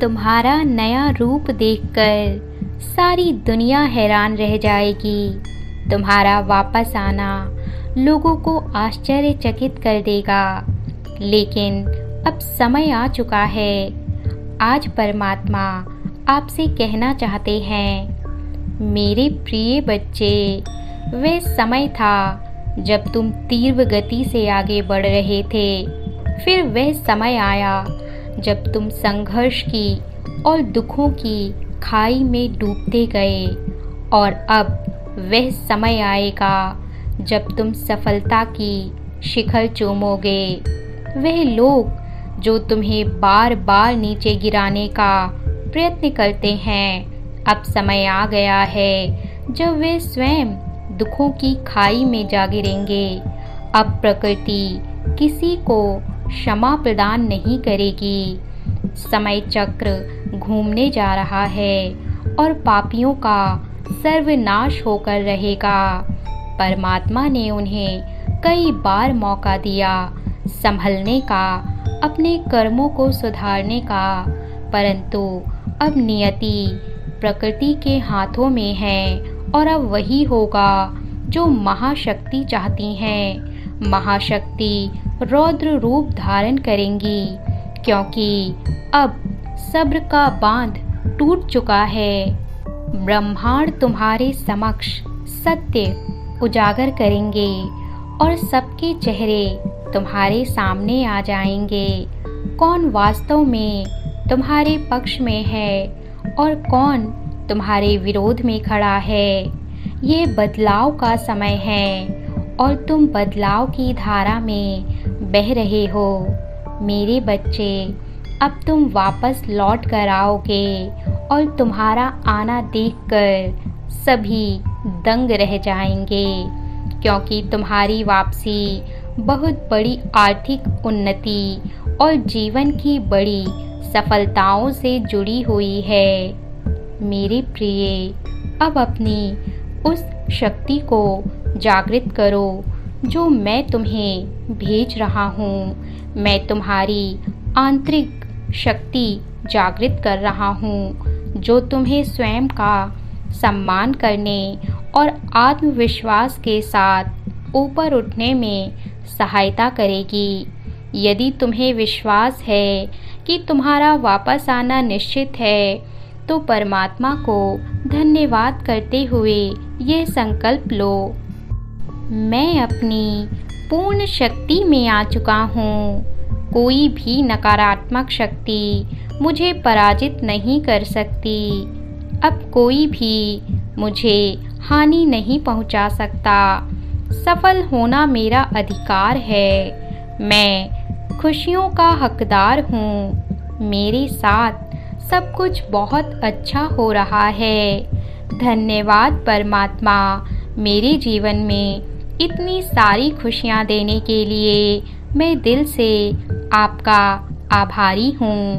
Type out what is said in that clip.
तुम्हारा नया रूप देखकर सारी दुनिया हैरान रह जाएगी। तुम्हारा वापस आना लोगों को आश्चर्यचकित कर देगा। लेकिन अब समय आ चुका है। आज परमात्मा आपसे कहना चाहते हैं, मेरे प्रिय बच्चे, वह समय था जब तुम तीव्र गति से आगे बढ़ रहे थे। फिर वह समय आया जब तुम संघर्ष की और दुखों की खाई में डूबते गए। और अब वह समय आएगा जब तुम सफलता की शिखर चूमोगे। वह लोग जो तुम्हें बार बार नीचे गिराने का प्रयत्न करते हैं, अब समय आ गया है जब वे स्वयं दुखों की खाई में जा गिरेंगे। अब प्रकृति किसी को क्षमा प्रदान नहीं करेगी। समय चक्र घूमने जा रहा है और पापियों का सर्वनाश होकर रहेगा। परमात्मा ने उन्हें कई बार मौका दिया संभलने का, अपने कर्मों को सुधारने का, परंतु अब नियति प्रकृति के हाथों में है और अब वही होगा जो महाशक्ति चाहती हैं। महाशक्ति रौद्र रूप धारण करेंगी, क्योंकि अब सब्र का बांध टूट चुका है। ब्रह्मांड तुम्हारे समक्ष सत्य उजागर करेंगे और सबके चेहरे तुम्हारे सामने आ जाएंगे। कौन वास्तव में तुम्हारे पक्ष में है और कौन तुम्हारे विरोध में खड़ा है। ये बदलाव का समय है और तुम बदलाव की धारा में बह रहे हो। मेरे बच्चे, अब तुम वापस लौट कर आओगे और तुम्हारा आना देखकर सभी दंग रह जाएंगे, क्योंकि तुम्हारी वापसी बहुत बड़ी आर्थिक उन्नति और जीवन की बड़ी सफलताओं से जुड़ी हुई है। मेरे प्रिय, अब अपनी उस शक्ति को जागृत करो जो मैं तुम्हें भेज रहा हूँ। मैं तुम्हारी आंतरिक शक्ति जागृत कर रहा हूँ, जो तुम्हें स्वयं का सम्मान करने और आत्मविश्वास के साथ ऊपर उठने में सहायता करेगी। यदि तुम्हें विश्वास है कि तुम्हारा वापस आना निश्चित है, तो परमात्मा को धन्यवाद करते हुए ये संकल्प लो, मैं अपनी पूर्ण शक्ति में आ चुका हूँ। कोई भी नकारात्मक शक्ति मुझे पराजित नहीं कर सकती। अब कोई भी मुझे हानि नहीं पहुँचा सकता। सफल होना मेरा अधिकार है। मैं खुशियों का हकदार हूँ। मेरे साथ सब कुछ बहुत अच्छा हो रहा है। धन्यवाद परमात्मा, मेरे जीवन में इतनी सारी खुशियाँ देने के लिए। मैं दिल से आपका आभारी हूँ।